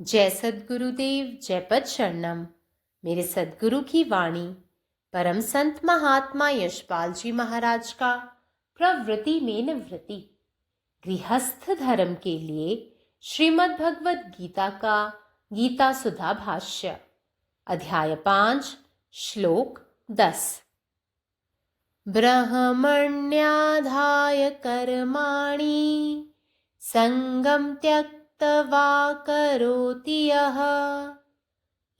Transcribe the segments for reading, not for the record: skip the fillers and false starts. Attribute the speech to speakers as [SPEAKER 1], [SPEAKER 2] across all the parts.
[SPEAKER 1] जय सद्गुरुदेव, जय पद शरणम। मेरे सद्गुरु की वाणी परम संत महात्मा यशपाल जी महाराज का प्रवृत्ति में निवृत्ति गृहस्थ धर्म के लिए श्रीमद् भगवद गीता का गीता सुधा भाष्य अध्याय 5 श्लोक 10। ब्रह्मण्याधाय कर्माणि संगम त्यक्त्वा करोति यः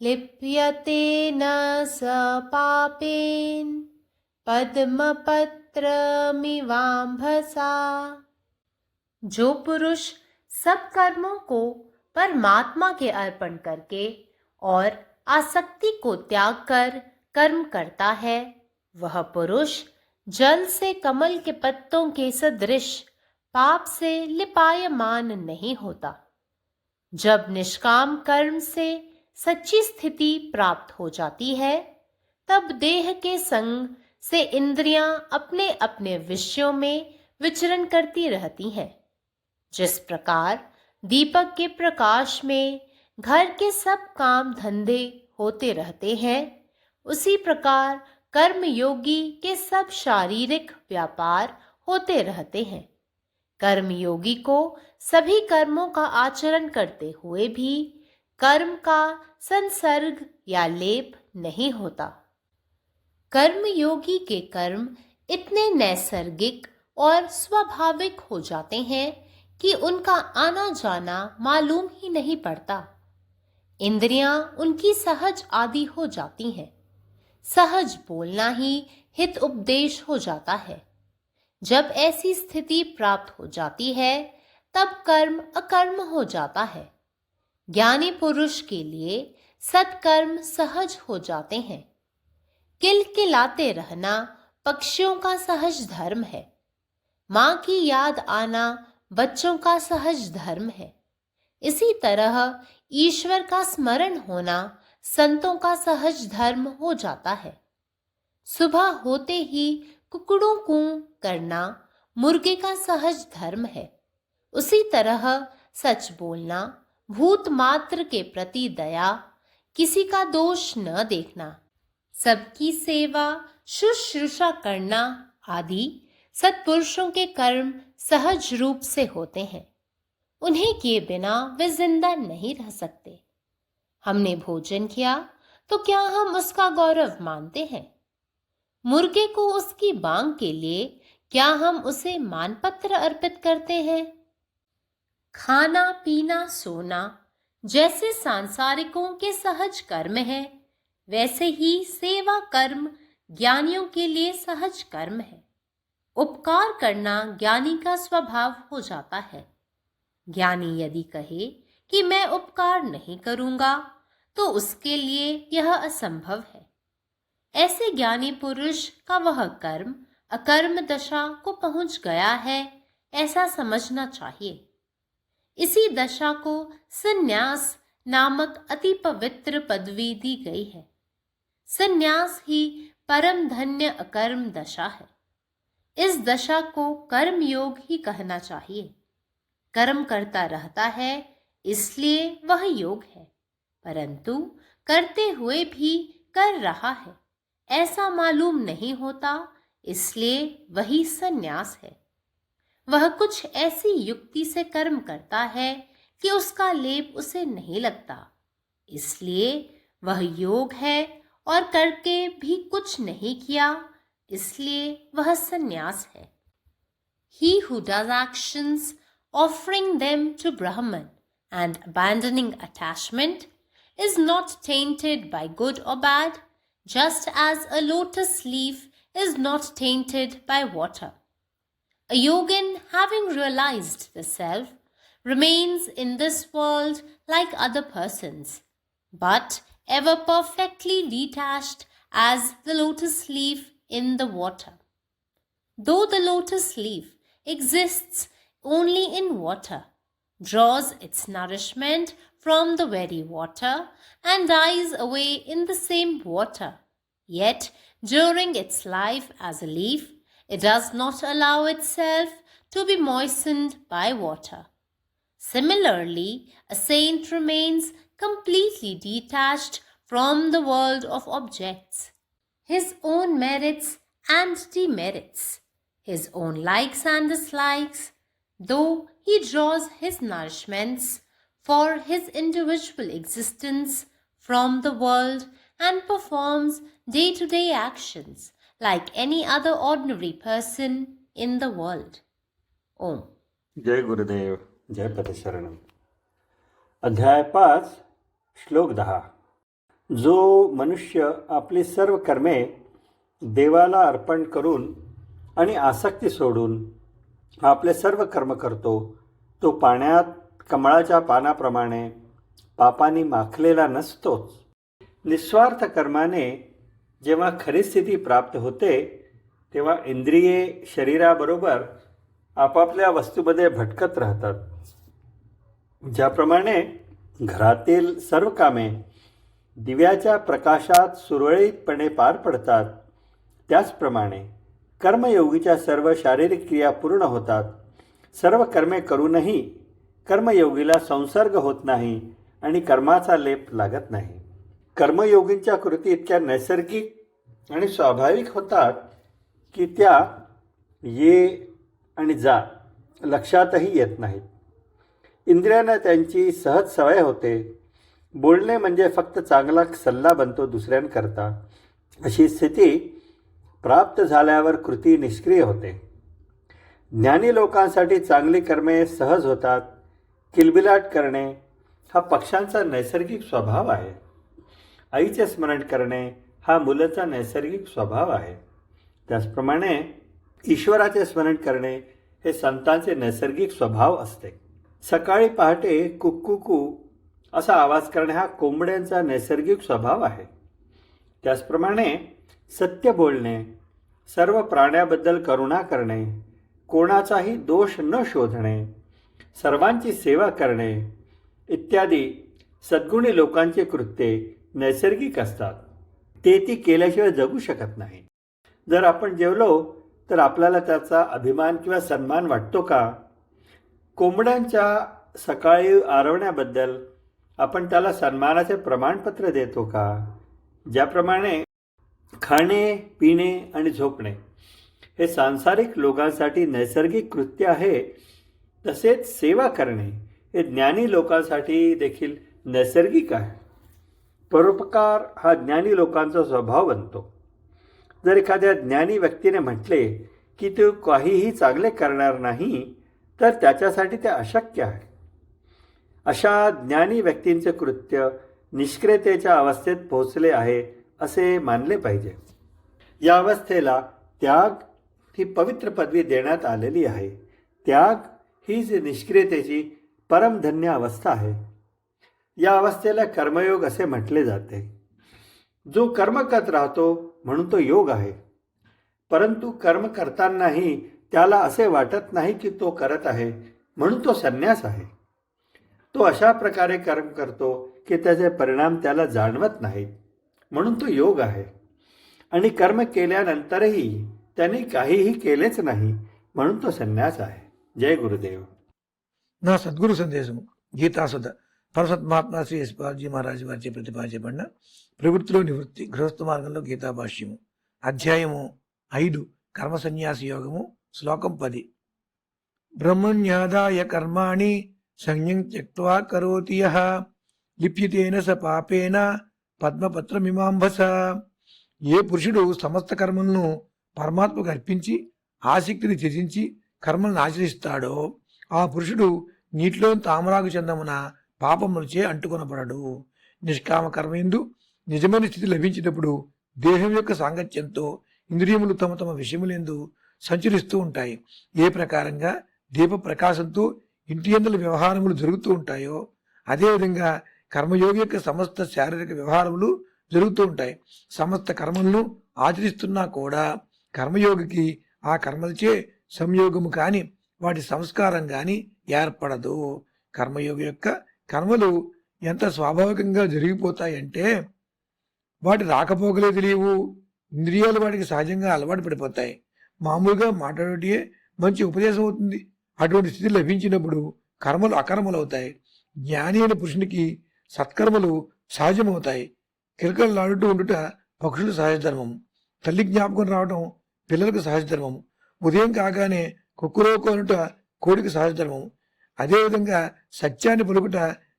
[SPEAKER 1] लिप्यते न स पापेन पद्मपत्रमिवाम्भसा। जो पुरुष सब कर्मों को परमात्मा के अर्पण करके और आसक्ति को त्याग कर कर्म करता है, वह पुरुष जल से कमल के पत्तों के सदृश पाप से लिपायमान नहीं होता। जब निष्काम कर्म से सच्ची स्थिति प्राप्त हो जाती है, तब देह के संग से इंद्रियां अपने अपने विषयों में विचरण करती रहती हैं। जिस प्रकार दीपक के प्रकाश में घर के सब काम धंधे होते रहते हैं, उसी प्रकार कर्मयोगी के सब शारीरिक व्यापार होते रहते हैं। कर्मयोगी को सभी कर्मों का आचरण करते हुए भी कर्म का संसर्ग या लेप नहीं होता। कर्मयोगी के कर्म इतने नैसर्गिक और स्वाभाविक हो जाते हैं कि उनका आना जाना मालूम ही नहीं पड़ता। इंद्रियां उनकी सहज आदि हो जाती हैं। सहज बोलना ही हित उपदेश हो जाता है। जब ऐसी स्थिति प्राप्त हो जाती है, तब कर्म अकर्म हो जाता है। ज्ञानी पुरुष के लिए सत्कर्म सहज हो जाते हैं। किलकिलाते रहना पक्षियों का सहज धर्म है। माँ की याद आना बच्चों का सहज धर्म है। इसी तरह ईश्वर का स्मरण होना संतों का सहज धर्म हो जाता है। सुबह होते ही कुकड़ों कूं करना मुर्गे का सहज धर्म है। उसी तरह सच बोलना, भूत मात्र के प्रति दया, किसी का दोष न देखना, सबकी सेवा शुश्रूषा करना आदि सत्पुरुषों के कर्म सहज रूप से होते हैं। उन्हें किए बिना वे जिंदा नहीं रह सकते। हमने भोजन किया तो क्या हम उसका गौरव मानते हैं? मुर्गे को उसकी बांग के लिए क्या हम उसे मानपत्र अर्पित करते हैं? खाना पीना सोना जैसे सांसारिकों के सहज कर्म है, वैसे ही सेवा कर्म ज्ञानियों के लिए सहज कर्म है। उपकार करना ज्ञानी का स्वभाव हो जाता है। ज्ञानी यदि कहे कि मैं उपकार नहीं करूंगा, तो उसके लिए यह असंभव है। ऐसे ज्ञानी पुरुष का वह कर्म अकर्म दशा को पहुंच गया है, ऐसा समझना चाहिए। इसी दशा को संन्यास नामक अति पवित्र पदवी दी गई है। संन्यास ही परम धन्य अकर्म दशा है। इस दशा को कर्म योग ही कहना चाहिए। कर्म करता रहता है, इसलिए वह योग है, परंतु करते हुए भी कर रहा है ऐसा मालूम नहीं होता, इसलिए वही संन्यास है। वह कुछ ऐसी युक्ति से कर्म करता है कि उसका लेप उसे नहीं लगता, इसलिए वह योग है, और करके भी कुछ नहीं किया, इसलिए वह संन्यास है। He who does actions offering them to Brahman and abandoning attachment is not tainted by good or bad, just as a lotus leaf is not tainted by water. A yogin, having realized the self, remains in this world like other persons, but ever perfectly detached as the lotus leaf in the water. Though the lotus leaf exists only in water, draws its nourishment from the very water, and dies away in the same water, yet during its life as a leaf, it does not allow itself to be moistened by water. Similarly, a saint remains completely detached from the world of objects. His own merits and demerits, his own likes and dislikes, though he draws his nourishments for his individual existence from the world and performs day-to-day actions like any other ordinary person in the world. Om.
[SPEAKER 2] जय गुरुदेव. जय पतिशरणम. अध्याय 5 श्लोक 10. जो मनुष्य आपली सर्व कर्मे देवाला अर्पण करून आणि आसक्ती सोडून आपले सर्व कर्म करतो तो पाण्यात कमळाच्या पानाप्रमाणे पापांनी माखलेला नसतोच. निस्वार्थ कर्माने जेव्हा खरी स्थिती प्राप्त होते तेव्हा इंद्रिये शरीराबरोबर आपापल्या वस्तूमध्ये भटकत राहतात. ज्याप्रमाणे घरातील सर्व कामे दिव्याच्या प्रकाशात सुरळीतपणे पार पडतात त्याचप्रमाणे कर्मयोगीच्या सर्व शारीरिक क्रिया पूर्ण होतात. सर्व कर्मे करूनही कर्मयोगीला संसर्ग होत नाही आणि कर्माचा लेप लागत नाही. कर्मयोगींच्या कृती इतक्या नैसर्गिक आणि स्वाभाविक होतात की त्या ये आणि जा लक्षातही येत नाहीत. इंद्रियांना त्यांची सहज सवय होते. बोलणे म्हणजे फक्त चांगला सल्ला बनतो दुसऱ्यांकरता. अशी स्थिती प्राप्त झाल्यावर कृती निष्क्रिय होते. ज्ञानी लोकांसाठी चांगली कर्मे सहज होतात. किलबिलाट करणे हा पक्ष्यांचा नैसर्गिक स्वभाव आहे. आईचे स्मरण करणे हा मुलाचा नैसर्गिक स्वभाव आहे. त्याचप्रमाणे ईश्वराचे स्मरण करणे हे संतांचे नैसर्गिक स्वभाव असते. सकाळी पहाटे कुक्कुकू असा आवाज करणे हा कोंबड्यांचा नैसर्गिक स्वभाव आहे. त्याचप्रमाणे सत्य बोलणे, सर्व प्राण्याबद्दल करुणा करणे, कोणाचाही दोष न शोधणे, सर्वांची सेवा करणे इत्यादी सद्गुणी लोकांचे कृत्ये नैसर्गिक असतात. ते ती केल्याशिवाय जगू शकत नाही. जर आपण जेवलो तर आपल्याला त्याचा अभिमान किंवा सन्मान वाटतो का? कोंबड्यांच्या सकाळी आरवण्याबद्दल आपण त्याला सन्मानाचे प्रमाणपत्र देतो का? ज्याप्रमाणे खाणे, पिणे आणि झोपणे हे सांसारिक लोकांसाठी नैसर्गिक कृत्य आहे, तसेच सेवा करणे हे ज्ञानी लोकांसाठी देखील नैसर्गिक आहे. परोपकार हा ज्ञानी लोकांचा स्वभाव बनतो. जर एखाद्या ज्ञानी व्यक्तीने म्हटले की तो काहीही चांगले करणार नाही तर त्याच्यासाठी ते अशक्य आहे. अशा ज्ञानी व्यक्तींचे कृत्य निष्क्रियतेच्या अवस्थेत पोहोचले आहे असे मानले पाहिजे. या अवस्थेला त्याग ही पवित्र पदवी देण्यात आलेली आहे. त्याग हीच निष्क्रियतेची परमधन्य अवस्था आहे. या अवस्थेला कर्मयोग असे म्हटले जाते. जो कर्म करत राहतो म्हणून तो योग आहे. परंतु कर्म करतानाही त्याला असे वाटत नाही की तो करत आहे म्हणून तो संन्यास आहे. तो अशा प्रकारे कर्म करतो की त्याचे परिणाम त्याला जाणवत नाहीत म्हणून तो योग आहे. आणि कर्म केल्यानंतरही त्याने काहीही केलेच नाही म्हणून तो संन्यास आहे. जय गुरुदेव.
[SPEAKER 3] నా సద్గురు సందేశము గీతాసుధ పరసత్ మహాత్మా శ్రీ యశ్పాల్జీ మహారాజు వారిచే ప్రతిపాదించబడిన ప్రవృత్తిలో నివృత్తి గృహస్థ మార్గంలో గీతా భాష్యము అధ్యాయము 5 కర్మ సన్యాస యోగము శ్లోకం 10. బ్రహ్మణ్యాదాయ కర్మాణి సంజ్ఞం త్యక్త్వా కరోతి యః లిప్యతేన స పాపేన పద్మపత్రమిమాంబస. ఏ పురుషుడు సమస్త కర్మలను పరమాత్మకు అర్పించి ఆసక్తిని త్యజించి కర్మలను ఆచరిస్తాడో ఆ పురుషుడు నీటిలోని తామరాకు చందమున పాపములచే అంటుకొనబడడు. నిష్కామ కర్మయందు నిజమైన స్థితి లభించినప్పుడు దేహం యొక్క సాంగత్యంతో ఇంద్రియములు తమ తమ విషయములందు సంచరిస్తూ ఉంటాయి. ఏ ప్రకారంగా దీప ప్రకాశంతో ఇంటియందుల వ్యవహారములు జరుగుతూ ఉంటాయో అదేవిధంగా కర్మయోగి యొక్క సమస్త శారీరక వ్యవహారములు జరుగుతూ ఉంటాయి. సమస్త కర్మలను ఆచరిస్తున్నా కూడా కర్మయోగికి ఆ కర్మలచే సంయోగము కానీ వాటి సంస్కారం కానీ ఏర్పడదు. కర్మయోగి యొక్క కర్మలు ఎంత స్వాభావికంగా జరిగిపోతాయంటే వాటి రాకపోకలే తెలియవు. ఇంద్రియాలు వాటికి సహజంగా అలవాటు పడిపోతాయి. మామూలుగా మాట్లాడే మంచి ఉపదేశం అవుతుంది. అటువంటి స్థితి లభించినప్పుడు కర్మలు అకర్మలు అవుతాయి. జ్ఞాని అయిన పురుషునికి సత్కర్మలు సహజమవుతాయి. కిలకలాడుతూ ఉండుట పక్షులు సహజ ధర్మము. తల్లి జ్ఞాపకం రావడం పిల్లలకు సహజ ధర్మము. ఉదయం కాగానే కుక్కురోకు అనుట కోడికి సహజ ధర్మము. అదేవిధంగా సత్యాన్ని పలుకుట,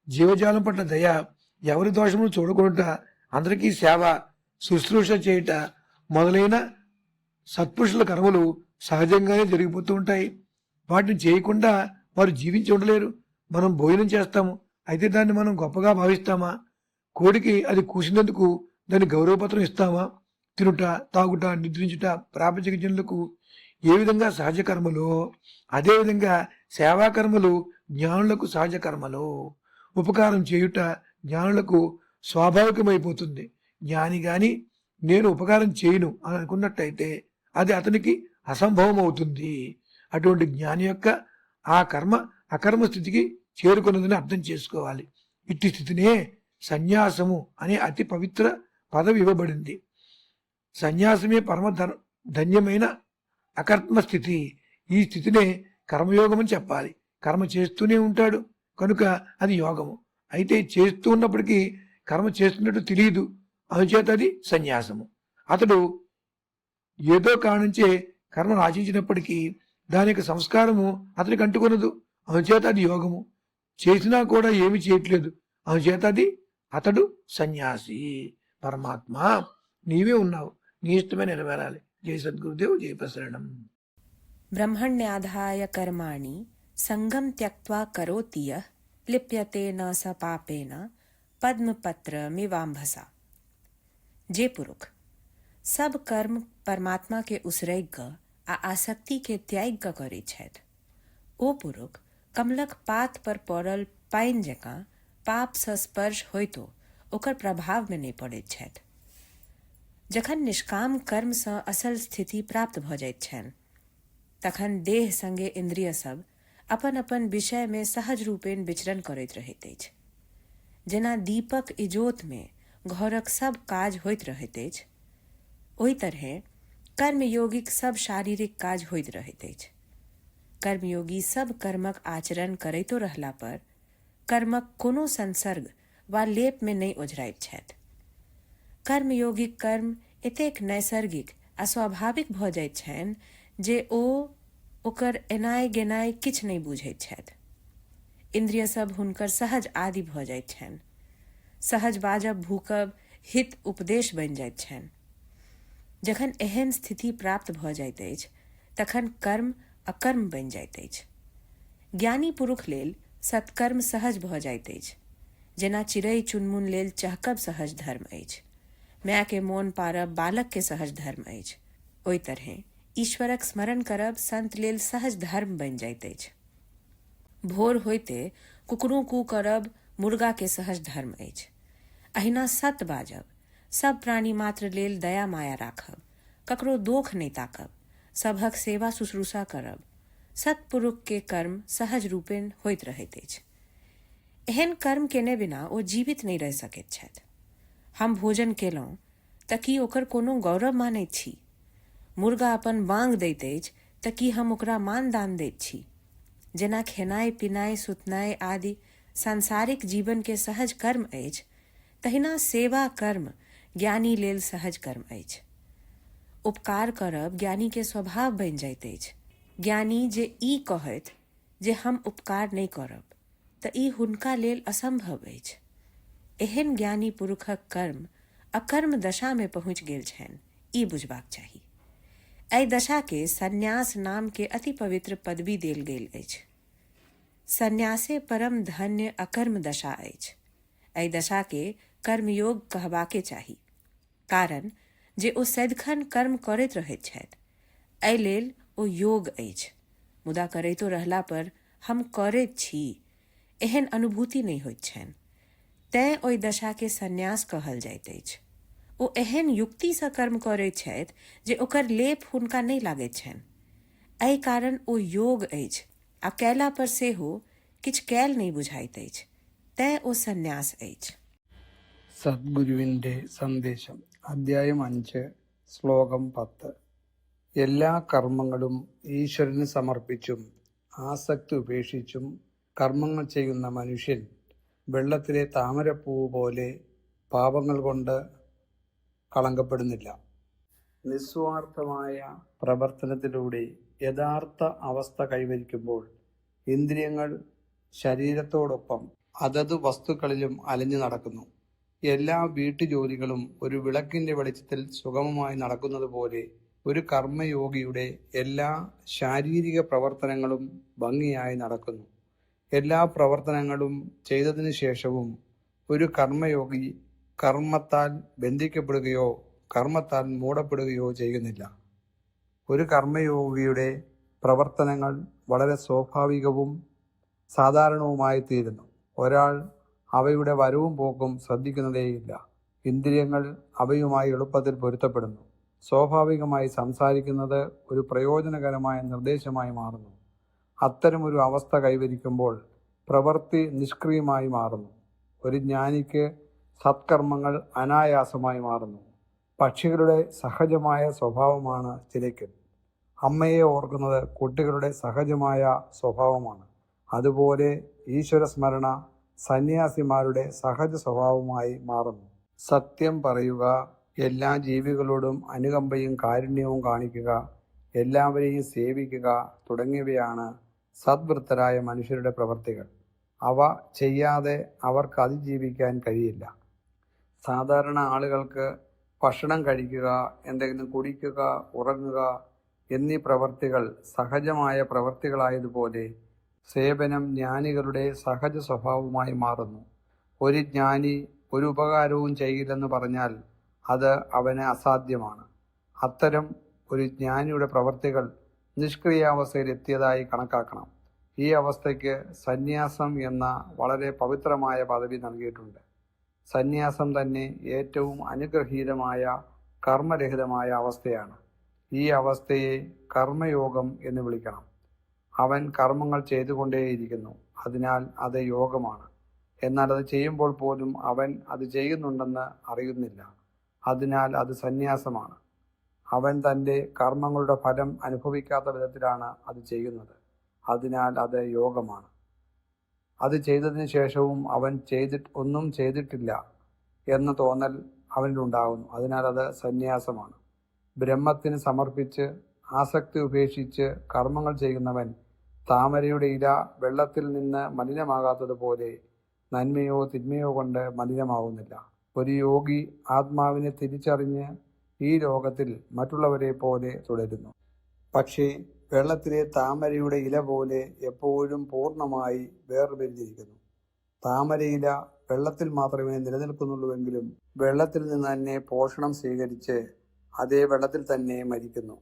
[SPEAKER 3] జీవజాలం పట్ల దయ, ఎవరి దోషములు చూడకుండా అందరికీ సేవ, శుశ్రూష చేయుట మొదలైన సత్పురుషుల కర్మలు సహజంగానే జరిగిపోతూ ఉంటాయి. వాటిని చేయకుండా వారు జీవించి ఉండలేరు. మనం భోజనం చేస్తాము, అయితే దాన్ని మనం గొప్పగా భావిస్తామా? కోడికి అది కూసినందుకు దాన్ని గౌరవపత్రం ఇస్తామా? తినుట, తాగుట, నిద్రించుట ప్రాపంచిక జనులకు ఏ విధంగా సహజ కర్మలో, అదేవిధంగా సేవాకర్మలు జ్ఞానులకు సహజ కర్మలు. ఉపకారం చేయుట జ్ఞానులకు స్వాభావికమైపోతుంది. జ్ఞాని గాని నేను ఉపకారం చేయను అని అనుకున్నట్టయితే అది అతనికి అసంభవం అవుతుంది. అటువంటి జ్ఞాని యొక్క ఆ కర్మ అకర్మ స్థితికి చేరుకున్నదని అర్థం చేసుకోవాలి. ఇట్టి స్థితినే సన్యాసము అనే అతి పవిత్ర పదవి ఇవ్వబడింది. సన్యాసమే పరమ ధన్యమైన అకర్మ స్థితి. ఈ స్థితినే కర్మయోగం అని చెప్పాలి. కర్మ చేస్తూనే ఉంటాడు కనుక అది యోగము. అయితే చేస్తూ ఉన్నప్పటికీ కర్మ చేస్తున్నట్టు తెలియదు, అందుచేత అది సన్యాసము. అతడు ఏదో కారణంచే కర్మను ఆచరించినప్పటికీ దాని యొక్క సంస్కారము అతనికి అంటుకొనదు, అందుచేత అది యోగము. చేసినా కూడా ఏమి చేయట్లేదు, అందుచేత అది అతడు సన్యాసి. పరమాత్మ నీవే ఉన్నావు, నీ ఇష్టమే నెరవేరాలి. జై సద్గురుదేవ్, జై ప్రసరణం.
[SPEAKER 4] బ్రహ్మణ్యాధాయ కర్మాణి సంగం త్యక్త్వా కరోతి యః లిప్యతే న స పాపేన पद्मपत्रमिवाम्भसा। जे पुरुष सब कर्म परमात्मा के उसरैज्ञ आ आसक्ति के त्याग करे छथि, ओ पुरुष कमलक पात पर पड़ल पानि जकाँ पाप सँ स्पर्श होइतो ओकर प्रभाव में नहीं पड़ैत छथि। जखन निष्काम कर्म सँ असल स्थिति प्राप्त भ जाइत छनि तखन देह संगे इंद्रिय सब अपन अपन विषय में सहज रूपेण विचरण करैत रहैत अछि। जेना दीपक इजोत में घरक सब काज होइत रहैत अछि, ओहि तरहे कर्मयोगीक सब शारीरिक काज होइत रहैत अछि। कर्मयोगी सब कर्मक आचरण करैतो रहला पर कर्मक कोनो संसर्ग वा लेप में नहीं ओझराइत छथि। कर्मयोगीक कर्म एतेक नैसर्गिक आ स्वाभाविक भ जाइत छनि जे ओ ओकर एनाय गेनाय किछ नहीं बुझैत छथि। इंद्रिय सब हुनकर सहज आदि भ जाइत छनि। सहज बाजब भूकब हित उपदेश बनि जाइत छनि। जखन एहन स्थिति प्राप्त भ जाइत अछि तखन कर्म अकर्म बनि जाइत अछि। ज्ञानी पुरुष लेल सत्कर्म सहज भ जाइत अछि। जेना चिड़ै चुनमुन लेल चहकब सहज धर्म अछि, माय के मोन पारब बालक के सहज धर्म अछि, ओहि तरहे ईश्वरक स्मरण करब संत लेल सहज धर्म बनि जाइत अछि। भोर होइते कुकरू कू करब मुर्गा के सहज धर्म अछि। अहिना सत बाजब, सब प्राणी मात्र लेल दया माया राखब, ककरो दोख नहीं ताकब, सभक सेवा शुश्रूषा करब, सत्पुरुष के कर्म सहज रूपेण होइत रहैत अछि। एहन कर्म केने बिना ओ जीवित नहीं रह सकैत छथि। हम भोजन केलहुँ तऽ की ओकर कोनो गौरव मानैत छी? मुर्गा अपन बांग दैत अछि तऽ की हम ओकरा मान दान दैत छी? जेना खेनाइ पिनाइ सुतनाइ आदि सांसारिक जीवन के सहज कर्म अछि, तहिना सेवा कर्म ज्ञानी लेल सहज कर्म अछि। उपकार करब ज्ञानी के स्वभाव बनि जाइत अछि। ज्ञानी जे ई कहथि जे हम उपकार नहीं करब तऽ ई हुनका लेल असंभव अछि। एहन ज्ञानी पुरुषक कर्म अकर्म दशा में पहुँच गेल छनि, ई बुझबाक चाही। एहि दशा के सन्यास नाम के अति पवित्र पदवी देल गेल अछि। सन्यासे परम धन्य अकर्म दशा अछि। एहि दशा के कर्मयोग कहबाके चाही, कारण जे ओ सदिखन कर्म करैत रहैत छथि। एहि लेल ओ योग अछि। मुदा करैतो रहला पर हम करैत छी एहन अनुभूति नहीं होइत छनि, तें ओहि दशा के सन्यास कहल जाइत अछि। ओ एहन युक्ति सँ कर्म करैत छथि जे ओकर लेप हुनका नहीं लागैत छनि। एहि कारण ओ योग अछि आ कयला पर सेहो किछु कयल नहीं बुझाइत अछि, तें ओ सन्यास अछि।
[SPEAKER 5] സദ്ഗുരുവിൻ്റെ സന്ദേശം അധ്യായം 5 ശ്ലോകം 10. എല്ലാ കർമ്മങ്ങളും ഈശ്വരന് സമർപ്പിച്ചും ആസക്തി ഉപേക്ഷിച്ചും കർമ്മങ്ങൾ ചെയ്യുന്ന മനുഷ്യൻ വെള്ളത്തിലെ താമരപ്പൂവ് പോലെ പാപങ്ങൾ കൊണ്ട് കളങ്കപ്പെടുന്നില്ല. നിസ്വാർത്ഥമായ പ്രവർത്തനത്തിലൂടെ യഥാർത്ഥ അവസ്ഥ കൈവരിക്കുമ്പോൾ ഇന്ദ്രിയങ്ങൾ ശരീരത്തോടൊപ്പം അതത് വസ്തുക്കളിലും അലഞ്ഞു നടക്കുന്നു. എല്ലാ വീട്ടുജോലികളും ഒരു വിളക്കിന്റെ വെളിച്ചത്തിൽ സുഗമമായി നടക്കുന്നത് പോലെ ഒരു കർമ്മയോഗിയുടെ എല്ലാ ശാരീരിക പ്രവർത്തനങ്ങളും ഭംഗിയായി നടക്കുന്നു. എല്ലാ പ്രവർത്തനങ്ങളും ചെയ്തതിനു ശേഷവും ഒരു കർമ്മയോഗി കർമ്മത്താൽ ബന്ധിക്കപ്പെടുകയോ കർമ്മത്താൽ മൂടപ്പെടുകയോ ചെയ്യുന്നില്ല. ഒരു കർമ്മയോഗിയുടെ പ്രവർത്തനങ്ങൾ വളരെ സ്വാഭാവികവും സാധാരണവുമായി തീരുന്നു. ഒരാൾ അവയുടെ വരവും പോക്കും ശ്രദ്ധിക്കുന്നതേയില്ല. ഇന്ദ്രിയങ്ങൾ അവയുമായി എളുപ്പത്തിൽ പൊരുത്തപ്പെടുന്നു. സ്വാഭാവികമായി സംസാരിക്കുന്നത് ഒരു പ്രയോജനകരമായ നിർദ്ദേശമായി മാറുന്നു. അത്തരമൊരു അവസ്ഥ കൈവരിക്കുമ്പോൾ പ്രവൃത്തി നിഷ്ക്രിയമായി മാറുന്നു. ഒരു ജ്ഞാനിക്ക് സത്കർമ്മങ്ങൾ അനായാസമായി മാറുന്നു. പക്ഷികളുടെ സഹജമായ സ്വഭാവമാണ് ചിലയ്ക്കൽ. അമ്മയെ ഓർക്കുന്നത് കുട്ടികളുടെ സഹജമായ സ്വഭാവമാണ്. അതുപോലെ ഈശ്വരസ്മരണ സന്യാസിമാരുടെ സഹജ സ്വഭാവമായി മാറുന്നു. സത്യം പറയുക, എല്ലാ ജീവികളോടും അനുകമ്പയും കാരുണ്യവും കാണിക്കുക, എല്ലാവരെയും സേവിക്കുക തുടങ്ങിയവയാണ് സദ്വൃത്തരായ മനുഷ്യരുടെ പ്രവൃത്തികൾ. അവ ചെയ്യാതെ അവർക്ക് അതിജീവിക്കാൻ കഴിയില്ല. സാധാരണ ആളുകൾക്ക് ഭക്ഷണം കഴിക്കുക, എന്തെങ്കിലും കുടിക്കുക, ഉറങ്ങുക എന്നീ പ്രവൃത്തികൾ സഹജമായ പ്രവൃത്തികളായതുപോലെ സേവനം ജ്ഞാനികളുടെ സഹജ സ്വഭാവമായി മാറുന്നു. ഒരു ജ്ഞാനി ഒരു ഉപകാരവും ചെയ്യില്ലെന്ന് പറഞ്ഞാൽ അത് അവന് അസാധ്യമാണ്. അത്തരം ഒരു ജ്ഞാനിയുടെ പ്രവൃത്തികൾ നിഷ്ക്രിയാവസ്ഥയിൽ എത്തിയതായി കണക്കാക്കണം. ഈ അവസ്ഥയ്ക്ക് സന്യാസം എന്ന വളരെ പവിത്രമായ പദവി നൽകിയിട്ടുണ്ട്. സന്യാസം തന്നെ ഏറ്റവും അനുഗ്രഹീതമായ കർമ്മരഹിതമായ അവസ്ഥയാണ്. ഈ അവസ്ഥയെ കർമ്മയോഗം എന്ന് വിളിക്കണം. അവൻ കർമ്മങ്ങൾ ചെയ്തുകൊണ്ടേയിരിക്കുന്നു, അതിനാൽ അത് യോഗമാണ്. എന്നാൽ അത് ചെയ്യുമ്പോൾ പോലും അവൻ അത് ചെയ്യുന്നുണ്ടെന്ന് അറിയുന്നില്ല, അതിനാൽ അത് സന്യാസമാണ്. അവൻ തൻ്റെ കർമ്മങ്ങളുടെ ഫലം അനുഭവിക്കാത്ത വിധത്തിലാണ് അത് ചെയ്യുന്നത്, അതിനാൽ അത് യോഗമാണ്. അത് ചെയ്തതിനു ശേഷവും അവൻ ഒന്നും ചെയ്തിട്ടില്ല എന്ന തോന്നൽ അവനിലുണ്ടാകുന്നു, അതിനാൽ അത് സന്യാസമാണ്. ബ്രഹ്മത്തിന് സമർപ്പിച്ച് ആസക്തി ഉപേക്ഷിച്ച് കർമ്മങ്ങൾ ചെയ്യുന്നവൻ താമരയുടെ ഇല വെള്ളത്തിൽ നിന്ന് മലിനമാകാത്തതുപോലെ നന്മയോ തിന്മയോ കൊണ്ട് മലിനമാവുന്നില്ല. ഒരു യോഗി ആത്മാവിനെ തിരിച്ചറിഞ്ഞ് ഈ ലോകത്തിൽ മറ്റുള്ളവരെ പോലെ തുടരുന്നു. പക്ഷേ വെള്ളത്തിലെ താമരയുടെ ഇല പോലെ എപ്പോഴും പൂർണ്ണമായി വേർപിരിഞ്ഞിരിക്കുന്നു. താമരയില വെള്ളത്തിൽ മാത്രമേ നിലനിൽക്കുന്നുള്ളൂവെങ്കിലും വെള്ളത്തിൽ നിന്ന് തന്നെ പോഷണം സ്വീകരിച്ച് അതേ വെള്ളത്തിൽ തന്നെ മരിക്കുന്നു.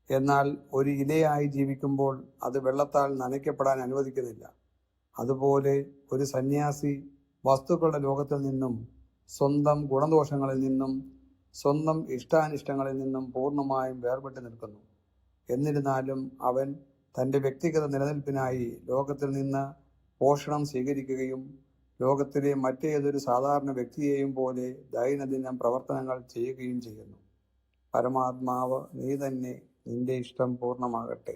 [SPEAKER 5] എന്നാൽ ഒരു ഇലയായി ജീവിക്കുമ്പോൾ അത് വെള്ളത്താൽ നനയ്ക്കപ്പെടാൻ അനുവദിക്കുന്നില്ല. അതുപോലെ ഒരു സന്യാസി വസ്തുക്കളുടെ ലോകത്തിൽ നിന്നും സ്വന്തം ഗുണദോഷങ്ങളിൽ നിന്നും സ്വന്തം ഇഷ്ടാനിഷ്ടങ്ങളിൽ നിന്നും പൂർണ്ണമായും വേർപെട്ട് നിൽക്കുന്നു. എന്നിരുന്നാലും അവൻ തൻ്റെ വ്യക്തിഗത നിലനിൽപ്പിനായി ലോകത്തിൽ നിന്ന് പോഷണം സ്വീകരിക്കുകയും ലോകത്തിലെ മറ്റേതൊരു സാധാരണ വ്യക്തിയെയും പോലെ ദൈനംദിന പ്രവർത്തനങ്ങൾ ചെയ്യുകയും ചെയ്യുന്നു. പരമാത്മാവ് നീ തന്നെ, നിന്റെ ഇഷ്ടം പൂർണ്ണമാകട്ടെ.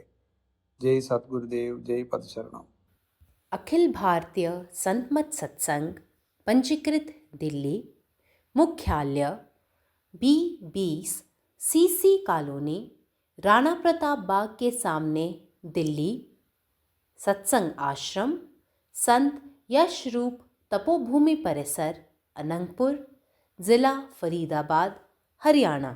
[SPEAKER 5] ജയ് സദ്ഗുരുദേവ്, ജയ് പദശരണം.
[SPEAKER 1] अखिल भारतीय संत मत सत्संग पंजीकृत दिल्ली, मुख्यालय B20 CC colony, Rana Pratap Bagh के सामने, दिल्ली। सत्संग आश्रम संत यशरूप तपोभूमि परिसर, अनंगपुर, जिला फरीदाबाद, हरियाणा।